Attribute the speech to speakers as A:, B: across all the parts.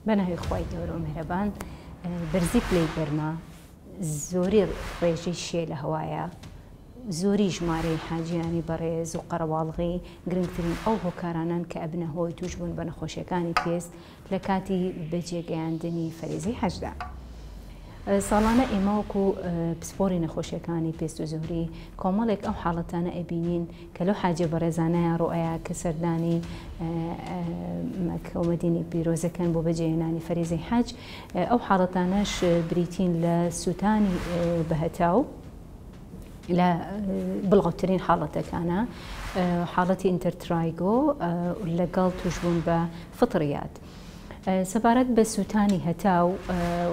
A: بەناوی خوای گەورە و میهرەبان بەرزی پلەی گەرما زۆری ڕێژەی شێ لە هەوایە زۆری ژمارەی حاجیانی بەڕێز و قەرەباڵغی گرنگترین ئەو هۆکارانان کە ئەبنە هۆی توش بوون بە نەخۆشیەکانی پێست لە کاتی بەجێگەیاندنی فەریزەی حەجدا. ساڵانە ئێمە وەکو پسپۆری نەخۆشیەکانی پێست و زۆری کۆمەڵێک ئەو حاڵەتانە ئەبینین کە لەو حاجە بەڕێزانەیە ڕۆئەیە کە سەردانی کۆمەدینی پیرۆزەکەن بۆ بەجێهێنانی فەریزەی حەج. ئەو حاڵەتانەش بریتین لە سووتانی بەهەتاو لە بڵاوترین حاڵەتەکانە حاڵەتی ئینتەرترایگۆ لەگەڵ توشبوون بە فطریات. سەبارەت بە سووتانی هەتاو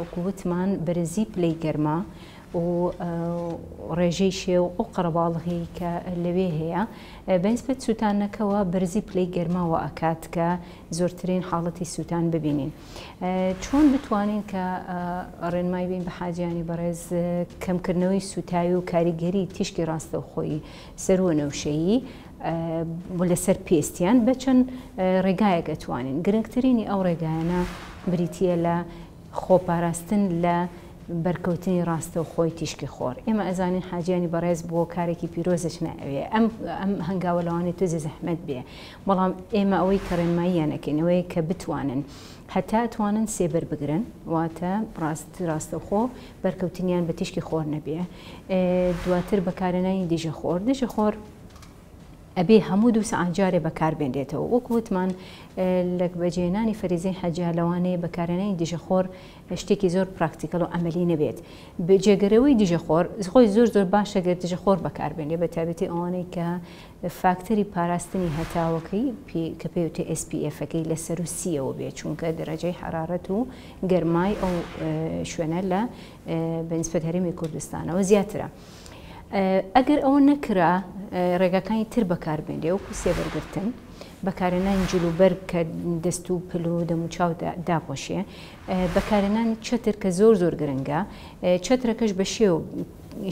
A: وەکووتمان بەرزی پلەی گەرما و ڕێژەی شێو ئەو قەرەباڵغی کە لەوێ هەیە بەنسبەت سووتانەکەەوە بەرزی پلەی گەرماوە ئەکات کە زۆرترین حاڵەتی سووتان ببینین. چۆن بتوانین کە ڕێنمای بین بە حاجیانی بەڕێز کەمکردنەوەی سوتایی و کاریگەری تیشکی ڕاستەوخۆیی سەروە نەوشەیی لەسەر پێستیان بە چەند ڕێگایەک ئەتوانین. گرنگترینی ئەو ڕێگایانە بریتە لە خۆپاراستن لە بەرکەوتنی ڕاستەوخۆی تیشکی خۆر. ئێمە ئەزانین حاجیانی بەڕێز بۆ کارێکی پیرۆزش ناوێ ئەم هەنگاوەلەوانی توزی زەحمەت بێ، بەڵام ئێمە ئەوەی کە ڕێنماییانەکەینەوەی کە بتوانن هەتا ئەتوانن سێبەر بگرن واتە ڕاستەوخۆ بەرکەوتنیان بە تیشکی خۆر نەبێ. دواتر بەکارهێنانی دژە خۆر ئەبێ هەموو 2 سەعات جارێ بەکاربێنرێتەوە. وەکووتمان لە بەجێهێنانی فەریزەی حەجا لەوانەیە بەکارهێنانی دژەخۆر شتێکی زۆر پراکتیکەڵ و ئەمەلی نەبێت. بەجێگەرەوەی دژەخۆر خۆی زۆر باشە گەر دژەخۆر بەکاربێنێ بە تایبەتی ئەوانەی کە فاکتەری پاراستنی هەتاوەکەی کە پێوتە SPF-ەکەی لەسەر و سیەوە بێت، چونکە دەرەجەی حرارەت و گەرمای ئەو شوێنە لە بەنسبەت هەرێمی کوردستانەوە زیاترە. ئەگەر ئەوە نەکرا ڕێگاکانی تر بەکاربێنێ وەکو سێبەرگرتن، بەکارهێنانی جلوبەر کە دەست و پل و دەموچاو داپۆشێ، بەکارهێنانی چەتر کە زۆر گرنگە، چەترەکەش بە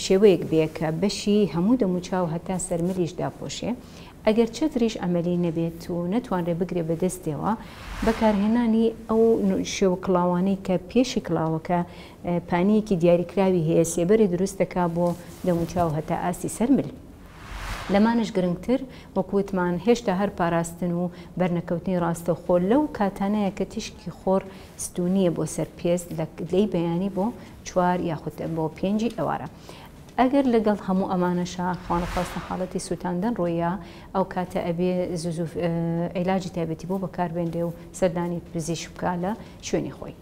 A: شێوەیەک بێ کە بەشی هەموو دەموچاو هەتا سەرمەلیش داپۆشێ. ئەگەر چەتریش ئەمەلی نەبێت و نەتوانرێ بگرێ بەدەستێەوە، بەکارهێنانی ئەو شێوە کڵاوانەی کە پێشی کڵاوەکە پانیەکی دیاریکراوی هەیە سێبەری دروستەکە بۆ دەموچاو هەتا ئاسی سەرمل. لەمانش گرنگتر وەکووتمان هێشتا هەر پاراستن و بەرنەکەوتنی ڕاستەوخۆ لەو کاتانەیە کە تیشکی خۆر ستونیە بۆ سەرپێست لەی بەیانی بۆ 4 یاخود بۆ 5 ئێوارە. ئەگەر لەگەڵ هەموو ئەمانەشە خوانەخواستە حاڵەتی سووتاندن ڕۆیە، ئەو کاتە ئەبێ عیلاجی تایبەتی بۆ بەکاربێنرێ و سەردانی پزیشک بکا لە شوێنی خۆی.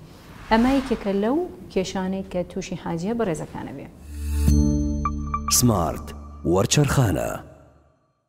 A: ئەمە یەکێکە لەو کێشانەی کە تووشی حاجیە بەڕێزەکانە بێ.
B: سمارت وەرچەرخانە.